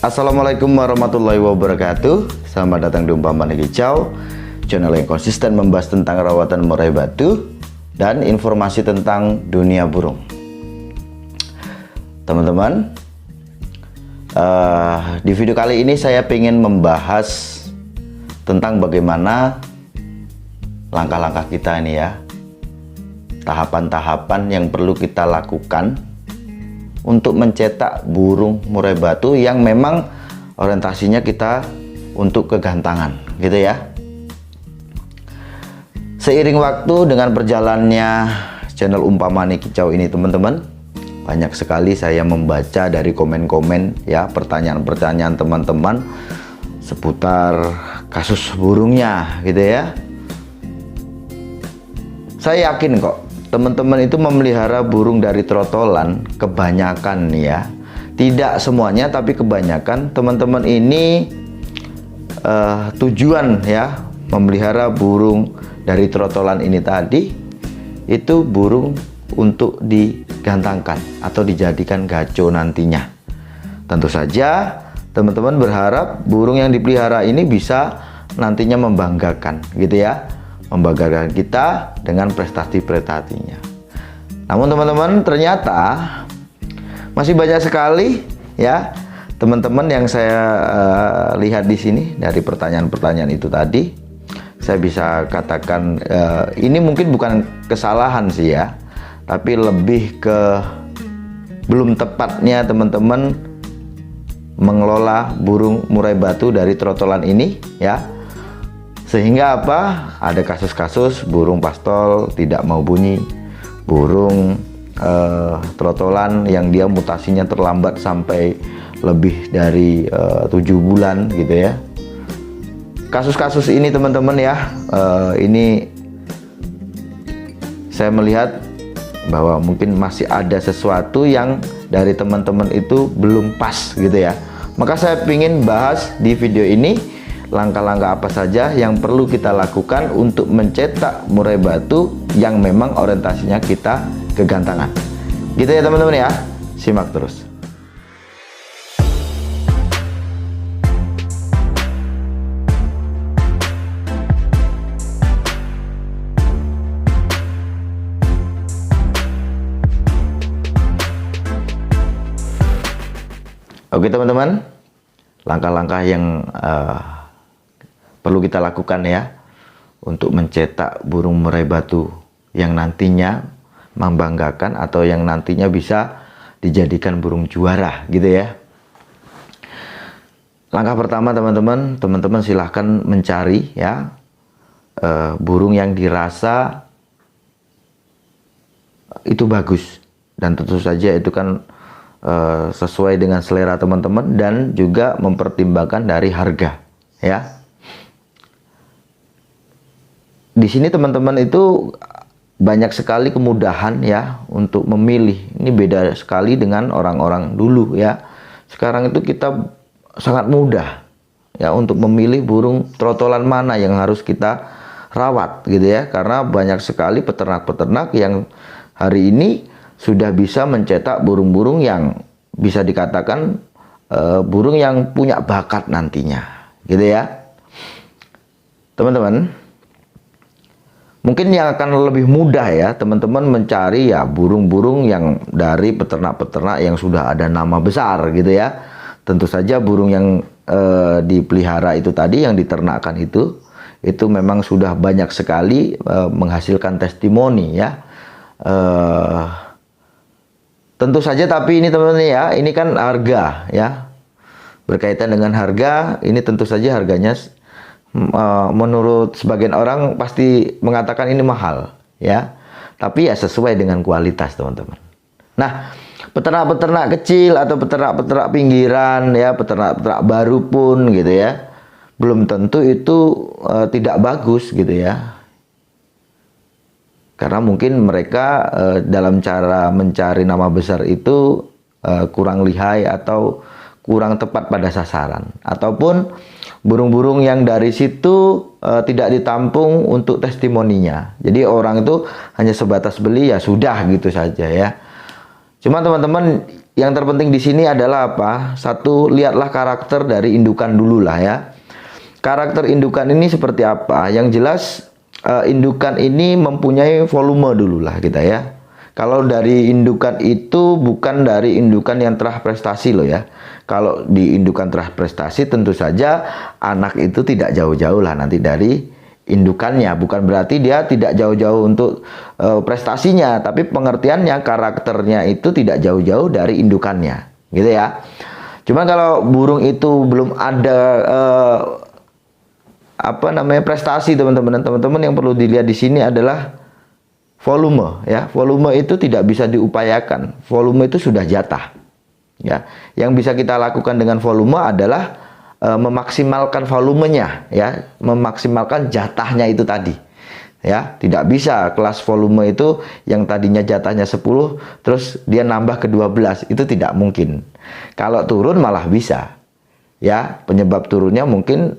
Assalamualaikum warahmatullahi wabarakatuh. Selamat datang di Umpamaan Hijau, channel yang konsisten membahas tentang rawatan murai batu dan informasi tentang dunia burung. Teman-teman, di video kali ini saya ingin membahas tentang bagaimana langkah-langkah kita ini ya, tahapan-tahapan yang perlu kita lakukan untuk mencetak burung murai batu yang memang orientasinya kita untuk kegantangan gitu ya. Seiring waktu dengan berjalannya channel Umpamaan Hijau ini teman-teman, banyak sekali saya membaca dari komen-komen ya, pertanyaan-pertanyaan teman-teman seputar kasus burungnya gitu ya. Saya yakin kok teman-teman itu memelihara burung dari trotolan, kebanyakan ya, tidak semuanya tapi kebanyakan teman-teman ini tujuan ya memelihara burung dari trotolan ini tadi itu burung untuk digantangkan atau dijadikan gaco nantinya. Tentu saja teman-teman berharap burung yang dipelihara ini bisa nantinya membanggakan gitu ya, membanggakan kita dengan prestasi-prestasinya. Namun teman-teman, ternyata masih banyak sekali ya teman-teman yang saya lihat di sini dari pertanyaan-pertanyaan itu tadi. Saya bisa katakan ini mungkin bukan kesalahan sih ya, tapi lebih ke belum tepatnya teman-teman mengelola burung murai batu dari trotolan ini ya. Sehingga apa? Ada kasus-kasus burung pastol tidak mau bunyi, burung trotolan yang dia mutasinya terlambat sampai lebih dari 7 bulan gitu ya. Kasus-kasus ini teman-teman ya, ini saya melihat bahwa mungkin masih ada sesuatu yang dari teman-teman itu belum pas gitu ya. Maka saya ingin bahas di video ini langkah-langkah apa saja yang perlu kita lakukan untuk mencetak murai batu yang memang orientasinya kita kegantangan. Gitu ya teman-teman ya. Simak terus. Oke teman-teman, langkah-langkah yang perlu kita lakukan ya untuk mencetak burung murai batu yang nantinya membanggakan atau yang nantinya bisa dijadikan burung juara gitu ya. Langkah pertama teman-teman silahkan mencari ya burung yang dirasa itu bagus, dan tentu saja itu kan sesuai dengan selera teman-teman dan juga mempertimbangkan dari harga ya. Di sini teman-teman itu banyak sekali kemudahan ya untuk memilih. Ini beda sekali dengan orang-orang dulu ya. Sekarang itu kita sangat mudah ya untuk memilih burung trotolan mana yang harus kita rawat gitu ya. Karena banyak sekali peternak-peternak yang hari ini sudah bisa mencetak burung-burung yang bisa dikatakan burung yang punya bakat nantinya gitu ya. Teman-teman, mungkin yang akan lebih mudah ya teman-teman mencari ya burung-burung yang dari peternak-peternak yang sudah ada nama besar gitu ya. Tentu saja burung yang dipelihara itu tadi, yang diternakkan itu memang sudah banyak sekali menghasilkan testimoni ya. Tentu saja tapi ini teman-teman ya, ini kan harga ya. Berkaitan dengan harga, ini tentu saja harganya menurut sebagian orang pasti mengatakan ini mahal ya, tapi ya sesuai dengan kualitas teman-teman. Nah, peternak-peternak kecil atau peternak-peternak pinggiran ya, peternak-peternak baru pun gitu ya, belum tentu itu tidak bagus gitu ya, karena mungkin mereka dalam cara mencari nama besar itu kurang lihai atau kurang tepat pada sasaran, ataupun burung-burung yang dari situ tidak ditampung untuk testimoninya. Jadi orang itu hanya sebatas beli ya sudah gitu saja ya. Cuma teman-teman yang terpenting di sini adalah apa? Satu, lihatlah karakter dari indukan dulu lah ya. Karakter indukan ini seperti apa? Yang jelas indukan ini mempunyai volume dulu lah kita ya. Kalau dari indukan itu bukan dari indukan yang telah prestasi loh ya. Kalau di indukan telah prestasi tentu saja anak itu tidak jauh-jauh lah nanti dari indukannya. Bukan berarti dia tidak jauh-jauh untuk prestasinya, tapi pengertiannya, karakternya itu tidak jauh-jauh dari indukannya, gitu ya. Cuma kalau burung itu belum ada prestasi, teman-teman yang perlu dilihat di sini adalah volume ya. Volume itu tidak bisa diupayakan. Volume itu sudah jatah. Ya. Yang bisa kita lakukan dengan volume adalah memaksimalkan volumenya ya, memaksimalkan jatahnya itu tadi. Ya, tidak bisa kelas volume itu yang tadinya jatahnya 10 terus dia nambah ke 12, itu tidak mungkin. Kalau turun malah bisa. Ya, penyebab turunnya mungkin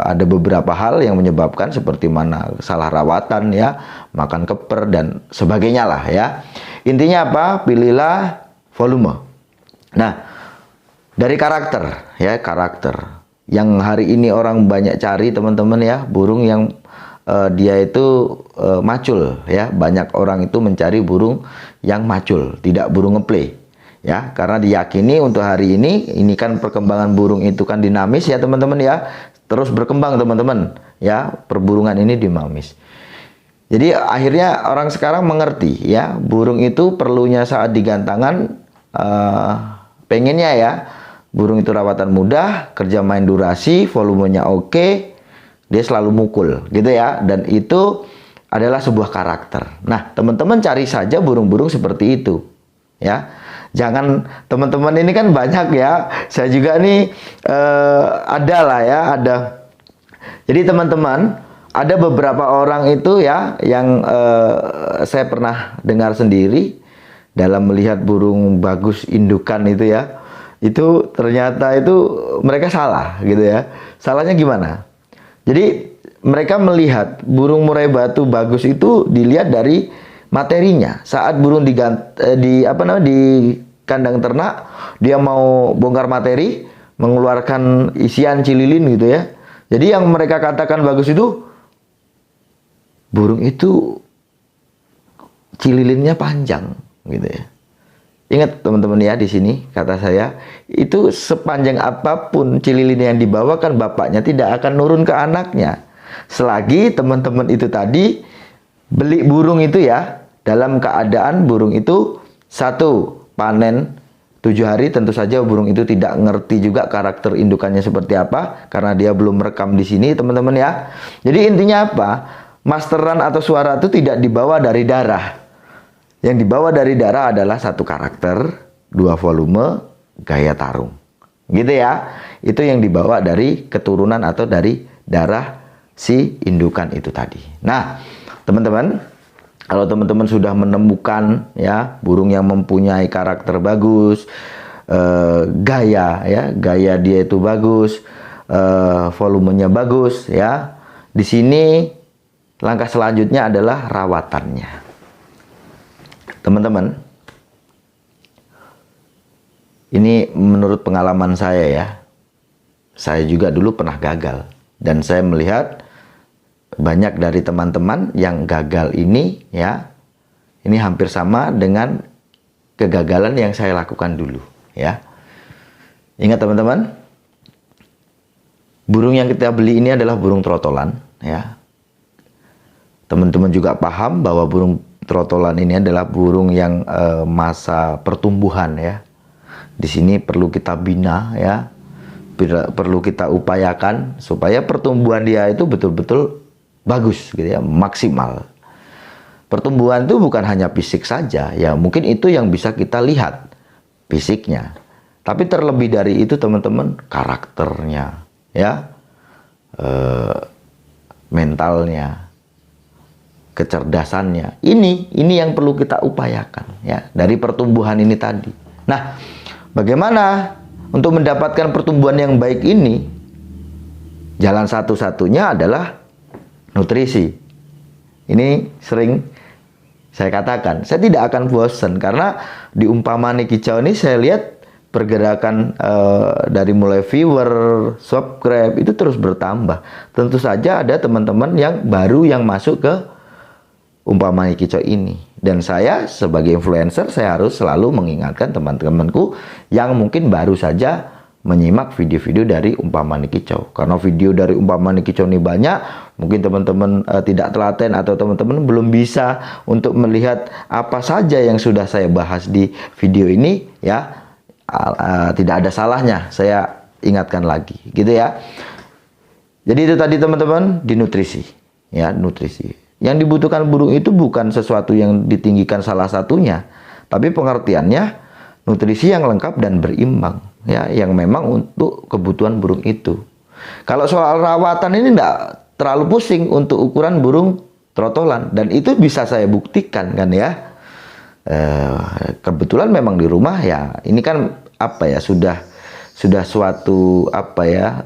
ada beberapa hal yang menyebabkan seperti mana salah rawatan ya, makan keper dan sebagainya lah ya. Intinya apa? Pilihlah volume. Nah, dari karakter ya, karakter yang hari ini orang banyak cari teman-teman ya, burung yang dia itu macul ya. Banyak orang itu mencari burung yang macul, tidak burung ngeplay ya, karena diyakini untuk hari ini kan perkembangan burung itu kan dinamis ya teman-teman ya, terus berkembang teman-teman ya, perburungan ini dinamis. Jadi akhirnya orang sekarang mengerti ya, burung itu perlunya saat digantangan pengennya ya, burung itu rawatan mudah, kerja main durasi, volumenya oke, dia selalu mukul gitu ya, dan itu adalah sebuah karakter. Nah, teman-teman cari saja burung-burung seperti itu ya. Jangan, teman-teman ini kan banyak ya, saya juga nih ada lah ya, ada. Jadi teman-teman, ada beberapa orang itu ya yang saya pernah dengar sendiri dalam melihat burung bagus indukan itu ya, itu ternyata itu mereka salah gitu ya. Salahnya gimana? Jadi mereka melihat burung murai batu bagus itu dilihat dari materinya. Saat burung di kandang ternak, dia mau bongkar materi, mengeluarkan isian cililin gitu ya. Jadi yang mereka katakan bagus itu burung itu cililinnya panjang gitu ya. Ingat teman-teman ya, di sini kata saya, itu sepanjang apapun cililin yang dibawakan bapaknya tidak akan nurun ke anaknya. Selagi teman-teman itu tadi beli burung itu ya, dalam keadaan burung itu satu, panen 7 hari, tentu saja burung itu tidak ngerti juga karakter indukannya seperti apa, karena dia belum merekam di sini teman-teman ya. Jadi intinya apa? Masteran atau suara itu tidak dibawa dari darah. Yang dibawa dari darah adalah satu karakter, 2 volume, gaya tarung. Gitu ya. Itu yang dibawa dari keturunan atau dari darah si indukan itu tadi. Nah, teman-teman, kalau teman-teman sudah menemukan ya burung yang mempunyai karakter bagus, gaya ya, gaya dia itu bagus, volumenya bagus ya. Di sini langkah selanjutnya adalah rawatannya. Teman-teman, ini menurut pengalaman saya ya, saya juga dulu pernah gagal, dan saya melihat banyak dari teman-teman yang gagal ini ya, ini hampir sama dengan kegagalan yang saya lakukan dulu ya. Ingat teman-teman, burung yang kita beli ini adalah burung trotolan ya. Teman-teman juga paham bahwa burung trotolan ini adalah burung yang masa pertumbuhan ya. Di sini perlu kita bina ya, perlu kita upayakan supaya pertumbuhan dia itu betul-betul bagus gitu ya, maksimal. Pertumbuhan itu bukan hanya fisik saja ya, mungkin itu yang bisa kita lihat fisiknya. Tapi terlebih dari itu teman-teman, karakternya ya, mentalnya, kecerdasannya, ini yang perlu kita upayakan ya, dari pertumbuhan ini tadi. Nah, bagaimana untuk mendapatkan pertumbuhan yang baik ini? Jalan satu-satunya adalah nutrisi. Ini sering Saya katakan, saya tidak akan bosan karena di umpamani kicau ini saya lihat pergerakan dari mulai viewer, subscribe itu terus bertambah. Tentu saja ada teman-teman yang baru yang masuk ke umpamani kicau ini. Dan saya sebagai influencer, saya harus selalu mengingatkan teman-temanku yang mungkin baru saja menyimak video-video dari umpamani kicau. Karena video dari umpamani kicau ini banyak, mungkin teman-teman tidak telaten atau teman-teman belum bisa untuk melihat apa saja yang sudah saya bahas di video ini, ya. Tidak ada salahnya saya ingatkan lagi, gitu ya. Jadi itu tadi teman-teman, di nutrisi, ya, nutrisi. Yang dibutuhkan burung itu bukan sesuatu yang ditinggikan salah satunya, tapi pengertiannya nutrisi yang lengkap dan berimbang, ya, yang memang untuk kebutuhan burung itu. Kalau soal rawatan ini tidak terlalu pusing untuk ukuran burung trotolan, dan itu bisa saya buktikan kan ya. Kebetulan memang di rumah ya, ini kan apa ya, sudah suatu apa ya,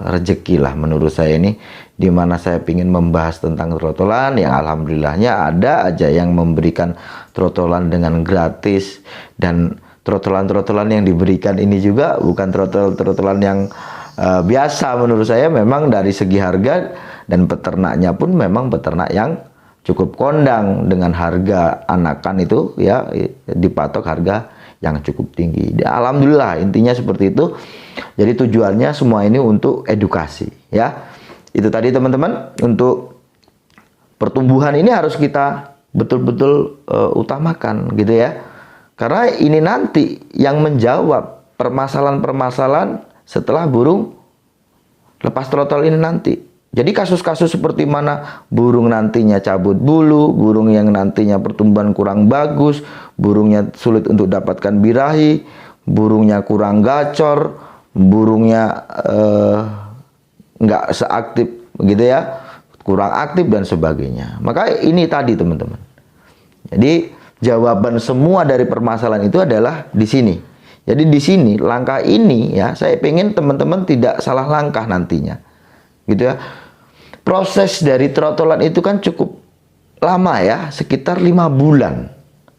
rezeki lah menurut saya ini, dimana saya ingin membahas tentang trotolan yang alhamdulillahnya ada aja yang memberikan trotolan dengan gratis. Dan trotolan-trotolan yang diberikan ini juga bukan trotolan yang biasa menurut saya, memang dari segi harga dan peternaknya pun memang peternak yang cukup kondang, dengan harga anakan itu ya dipatok harga yang cukup tinggi. Alhamdulillah, intinya seperti itu. Jadi tujuannya semua ini untuk edukasi, ya. Itu tadi teman-teman, untuk pertumbuhan ini harus kita betul-betul utamakan gitu ya. Karena ini nanti yang menjawab permasalahan-permasalahan setelah burung lepas trotol ini nanti. Jadi kasus-kasus seperti mana burung nantinya cabut bulu, burung yang nantinya pertumbuhan kurang bagus, burungnya sulit untuk dapatkan birahi, burungnya kurang gacor, burungnya nggak seaktif gitu ya, kurang aktif dan sebagainya. Maka ini tadi teman-teman. Jadi jawaban semua dari permasalahan itu adalah di sini. Jadi di sini langkah ini ya, saya pengen teman-teman tidak salah langkah nantinya, gitu ya. Proses dari trotolan itu kan cukup lama ya, sekitar 5 bulan.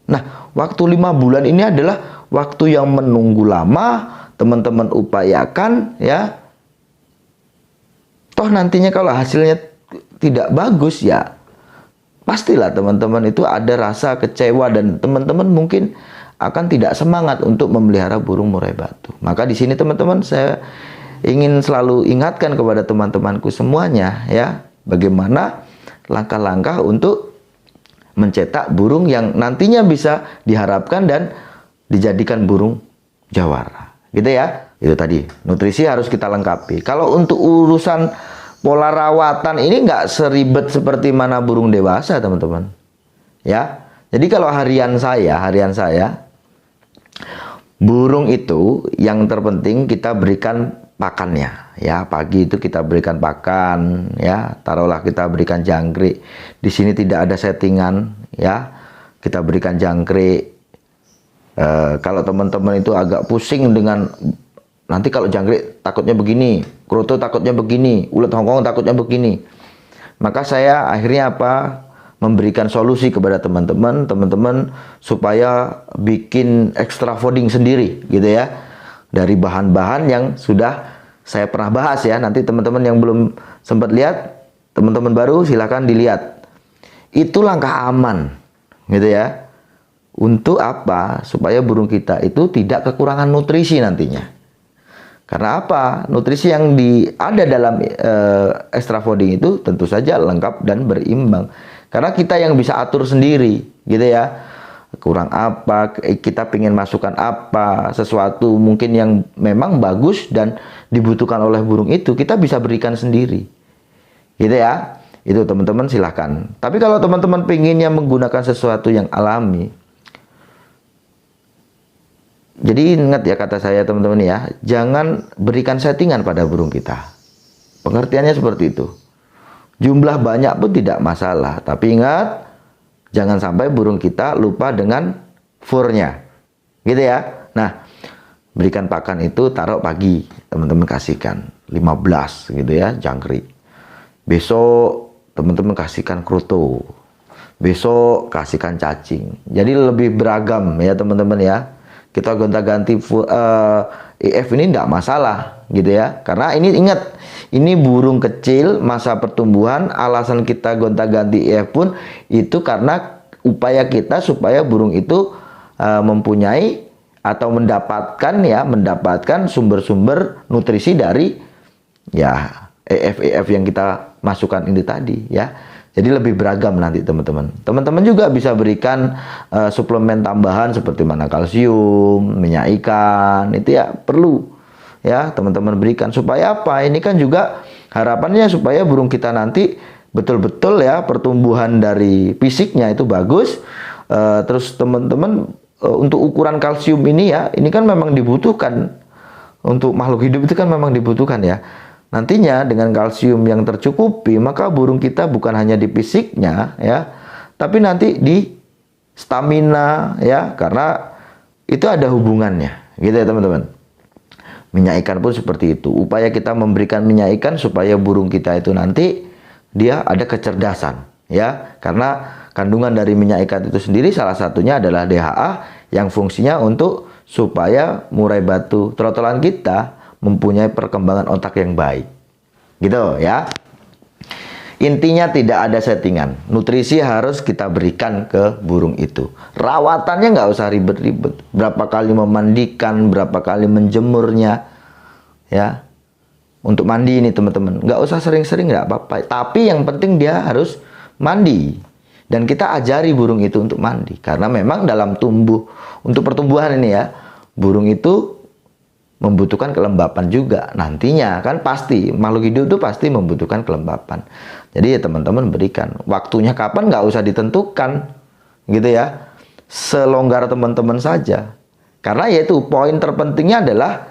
Nah, waktu 5 bulan ini adalah waktu yang menunggu lama, teman-teman upayakan ya. Toh nantinya kalau hasilnya tidak bagus ya, pastilah teman-teman itu ada rasa kecewa dan teman-teman mungkin akan tidak semangat untuk memelihara burung murai batu. Maka di sini teman-teman saya ingin selalu ingatkan kepada teman-temanku semuanya ya, bagaimana langkah-langkah untuk mencetak burung yang nantinya bisa diharapkan dan dijadikan burung jawara. Gitu ya. Itu tadi, nutrisi harus kita lengkapi. Kalau untuk urusan pola rawatan ini nggak seribet seperti mana burung dewasa, teman-teman. Ya. Jadi kalau harian saya burung itu yang terpenting kita berikan pakannya ya. Pagi itu kita berikan pakan ya, taruhlah kita berikan jangkrik. Di sini tidak ada settingan ya, kita berikan jangkrik. Kalau teman-teman itu agak pusing dengan nanti kalau jangkrik takutnya begini, kroto takutnya begini, ulet Hongkong takutnya begini, maka saya akhirnya apa, memberikan solusi kepada teman-teman supaya bikin extra fooding sendiri gitu ya, dari bahan-bahan yang sudah saya pernah bahas ya. Nanti teman-teman yang belum sempat lihat, teman-teman baru silahkan dilihat. Itu langkah aman gitu ya. Untuk apa? Supaya burung kita itu tidak kekurangan nutrisi nantinya. Karena apa? Nutrisi yang ada dalam extra fooding itu tentu saja lengkap dan berimbang. Karena kita yang bisa atur sendiri gitu ya. Kurang apa, kita pengen masukkan apa, sesuatu mungkin yang memang bagus dan dibutuhkan oleh burung itu, kita bisa berikan sendiri gitu ya. Itu teman-teman silahkan. Tapi kalau teman-teman pengennya menggunakan sesuatu yang alami, jadi ingat ya kata saya teman-teman ya, jangan berikan settingan pada burung kita. Pengertiannya seperti itu. Jumlah banyak pun tidak masalah, tapi ingat, jangan sampai burung kita lupa dengan furnya, gitu ya. Nah, berikan pakan itu taruh pagi, teman-teman kasihkan 15 gitu ya, jangkrik. Besok teman-teman kasihkan kroto. besok kasihkan cacing. Jadi lebih beragam ya teman-teman ya. Kita gonta-ganti EF ini tidak masalah gitu ya. Karena ini ingat, ini burung kecil masa pertumbuhan, alasan kita gonta-ganti EF pun itu karena upaya kita supaya burung itu mempunyai atau mendapatkan sumber-sumber nutrisi dari ya EF yang kita masukkan ini tadi ya. Jadi lebih beragam nanti teman-teman. Teman-teman juga bisa berikan suplemen tambahan seperti mana kalsium, minyak ikan, itu ya perlu ya teman-teman berikan. Supaya apa? Ini kan juga harapannya supaya burung kita nanti betul-betul ya pertumbuhan dari fisiknya itu bagus. Terus teman-teman untuk ukuran kalsium ini ya, ini kan memang dibutuhkan untuk makhluk hidup, itu kan memang dibutuhkan ya. Nantinya dengan kalsium yang tercukupi, maka burung kita bukan hanya di fisiknya ya, tapi nanti di stamina ya, karena itu ada hubungannya gitu ya teman-teman. Minyak ikan pun seperti itu. Upaya kita memberikan minyak ikan supaya burung kita itu nanti dia ada kecerdasan ya, karena kandungan dari minyak ikan itu sendiri salah satunya adalah DHA yang fungsinya untuk supaya murai batu trotolan kita mempunyai perkembangan otak yang baik gitu ya. Intinya tidak ada settingan, nutrisi harus kita berikan ke burung itu. Rawatannya nggak usah ribet-ribet, berapa kali memandikan, berapa kali menjemurnya ya. Untuk mandi ini teman-teman nggak usah sering-sering, nggak apa-apa, tapi yang penting dia harus mandi. Dan kita ajari burung itu untuk mandi, karena memang dalam untuk pertumbuhan ini ya, burung itu membutuhkan kelembapan juga nantinya, kan pasti makhluk hidup itu pasti membutuhkan kelembapan. Jadi ya teman-teman berikan waktunya kapan nggak usah ditentukan gitu ya, selonggar teman-teman saja. Karena yaitu poin terpentingnya adalah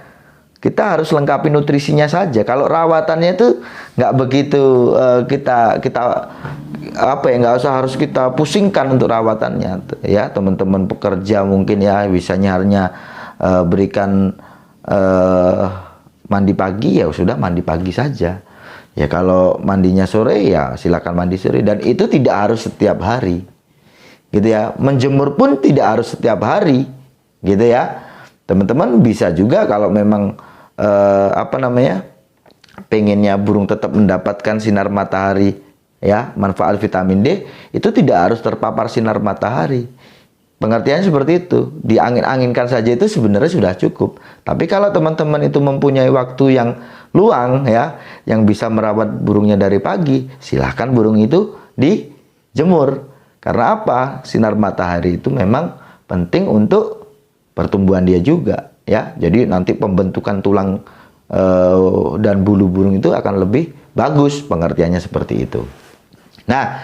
kita harus lengkapi nutrisinya saja. Kalau rawatannya itu nggak begitu kita nggak usah harus kita pusingkan untuk rawatannya ya. Teman-teman pekerja mungkin ya bisanya hanya berikan mandi pagi ya sudah mandi pagi saja ya. Kalau mandinya sore ya silakan mandi sore, dan itu tidak harus setiap hari gitu ya. Menjemur pun tidak harus setiap hari gitu ya. Teman-teman bisa juga kalau memang pengennya burung tetap mendapatkan sinar matahari ya, manfaat vitamin D itu tidak harus terpapar sinar matahari. Pengertiannya seperti itu, diangin-anginkan saja itu sebenarnya sudah cukup. Tapi kalau teman-teman itu mempunyai waktu yang luang ya, yang bisa merawat burungnya dari pagi, silahkan burung itu dijemur. Karena apa? Sinar matahari itu memang penting untuk pertumbuhan dia juga ya. Jadi nanti pembentukan tulang dan bulu burung itu akan lebih bagus, pengertiannya seperti itu. Nah,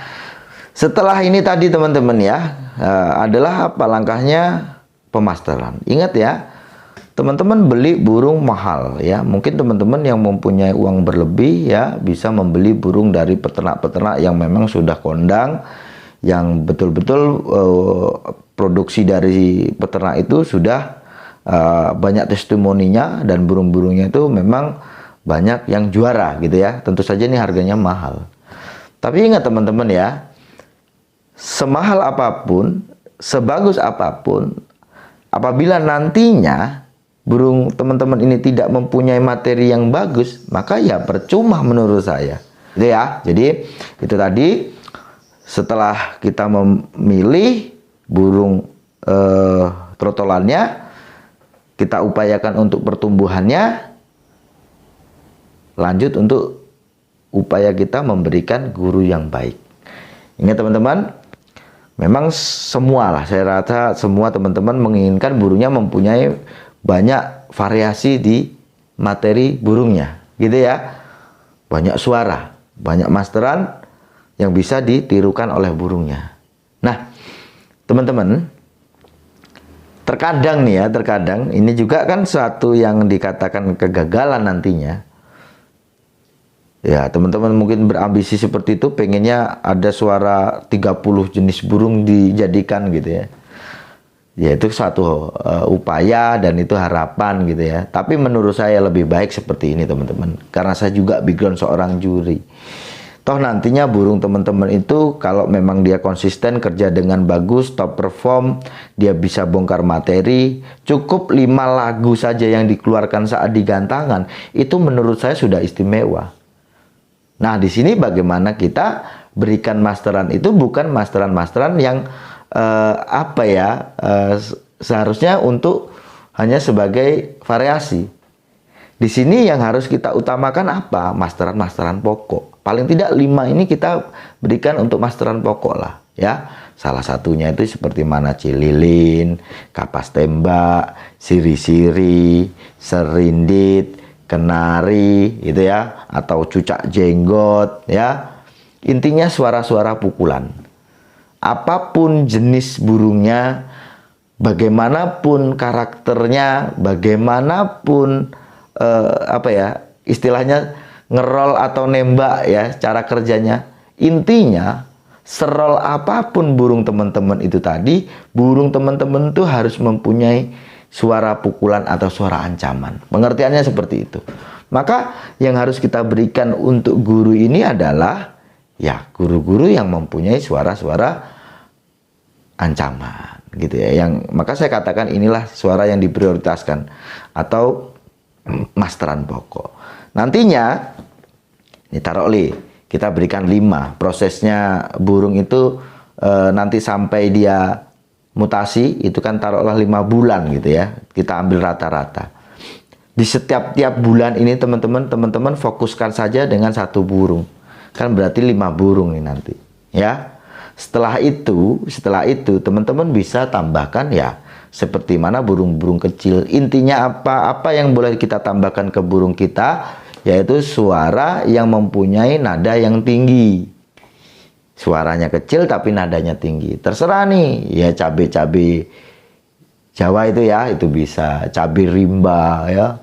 setelah ini tadi teman-teman ya, adalah apa langkahnya? Pemasteran. Ingat ya, teman-teman beli burung mahal ya. Mungkin teman-teman yang mempunyai uang berlebih ya, bisa membeli burung dari peternak-peternak yang memang sudah kondang, yang betul-betul produksi dari peternak itu sudah banyak testimoninya, dan burung-burungnya itu memang banyak yang juara gitu ya. Tentu saja ini harganya mahal. Tapi ingat teman-teman ya, semahal apapun, sebagus apapun, apabila nantinya burung teman-teman ini tidak mempunyai materi yang bagus, maka ya percuma menurut saya. Gitu ya. Jadi itu tadi, setelah kita memilih burung trotolannya, kita upayakan untuk pertumbuhannya, lanjut untuk upaya kita memberikan guru yang baik. Ingat teman-teman, memang semualah, saya rasa semua teman-teman menginginkan burungnya mempunyai banyak variasi di materi burungnya, gitu ya. Banyak suara, banyak masteran yang bisa ditirukan oleh burungnya. Nah, teman-teman, terkadang nih ya, terkadang ini juga kan suatu yang dikatakan kegagalan nantinya. Ya, teman-teman mungkin berambisi seperti itu, pengennya ada suara 30 jenis burung dijadikan gitu ya. Ya, itu suatu upaya dan itu harapan gitu ya. Tapi menurut saya lebih baik seperti ini teman-teman. Karena saya juga background seorang juri. Toh nantinya burung teman-teman itu kalau memang dia konsisten kerja dengan bagus, top perform, dia bisa bongkar materi, cukup 5 lagu saja yang dikeluarkan saat digantangan, itu menurut saya sudah istimewa. Nah, di sini bagaimana kita berikan masteran itu bukan masteran-masteran yang seharusnya untuk hanya sebagai variasi. Di sini yang harus kita utamakan apa? Masteran-masteran pokok. Paling tidak 5 ini kita berikan untuk masteran pokok lah, ya. Salah satunya itu seperti mana cililin, kapas tembak, siri-siri, serindit, kenari, gitu ya, atau cucak jenggot, ya. Intinya suara-suara pukulan. Apapun jenis burungnya, bagaimanapun karakternya, bagaimanapun istilahnya ngerol atau nembak ya, cara kerjanya. Intinya, serol apapun burung teman-teman itu tadi, burung teman-teman itu harus mempunyai suara pukulan atau suara ancaman. Pengertiannya seperti itu. Maka yang harus kita berikan untuk guru ini adalah ya guru-guru yang mempunyai suara-suara ancaman gitu ya. Maka saya katakan inilah suara yang diprioritaskan atau masteran pokok. Nantinya ini taruh kita berikan 5. Prosesnya burung itu nanti sampai dia mutasi itu kan taruhlah 5 bulan gitu ya. Kita ambil rata-rata. Di setiap bulan ini teman-teman fokuskan saja dengan 1 burung. Kan berarti 5 burung nih nanti, ya. Setelah itu teman-teman bisa tambahkan ya seperti mana burung-burung kecil. Intinya apa yang boleh kita tambahkan ke burung kita, yaitu suara yang mempunyai nada yang tinggi. Suaranya kecil tapi nadanya tinggi. Terserah nih, ya cabe-cabe Jawa itu ya, itu bisa. Cabe rimba ya,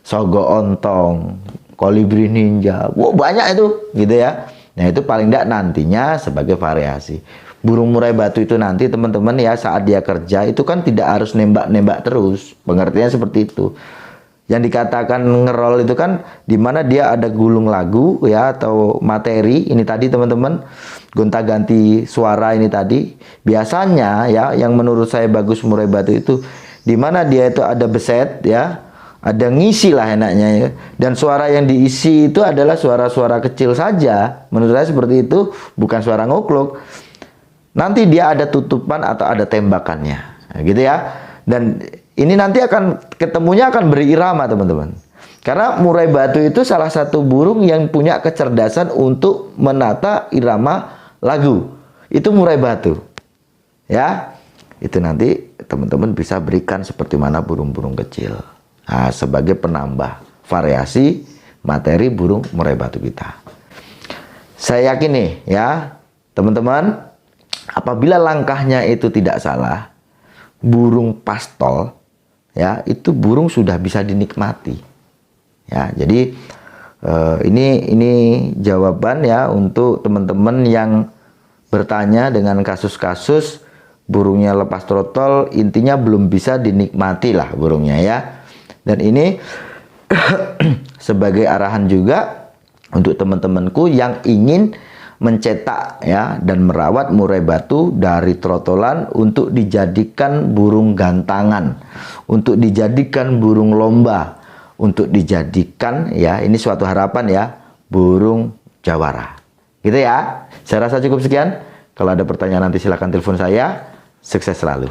sogo ontong, kolibri ninja. Wow, banyak itu gitu ya. Nah, itu paling tidak nantinya sebagai variasi. Burung murai batu itu nanti teman-teman ya saat dia kerja itu kan tidak harus nembak-nembak terus. Pengertiannya seperti itu. Yang dikatakan ngerol itu kan dimana dia ada gulung lagu ya atau materi ini tadi teman-teman, gonta-ganti suara ini tadi. Biasanya ya yang menurut saya bagus murai batu itu dimana dia itu ada beset ya, ada ngisi lah enaknya ya. Dan suara yang diisi itu adalah suara-suara kecil saja. Menurut saya seperti itu, bukan suara ngoklok. Nanti dia ada tutupan atau ada tembakannya, gitu ya. Dan ini nanti ketemunya akan berirama teman-teman. Karena murai batu itu salah satu burung yang punya kecerdasan untuk menata irama lagu. Itu murai batu. Ya. Itu nanti teman-teman bisa berikan seperti mana burung-burung kecil. Nah, sebagai penambah variasi materi burung murai batu kita. Saya yakin nih ya, teman-teman, apabila langkahnya itu tidak salah, burung pastol ya itu burung sudah bisa dinikmati ya. Jadi ini jawaban ya untuk teman-teman yang bertanya dengan kasus-kasus burungnya lepas trotol, intinya belum bisa dinikmati lah burungnya ya. Dan ini sebagai arahan juga untuk teman-temanku yang ingin mencetak ya dan merawat murai batu dari trotolan untuk dijadikan burung gantangan, untuk dijadikan burung lomba, untuk dijadikan ya ini suatu harapan ya burung jawara. Gitu ya. Saya rasa cukup sekian. Kalau ada pertanyaan nanti silakan telepon saya. Sukses selalu.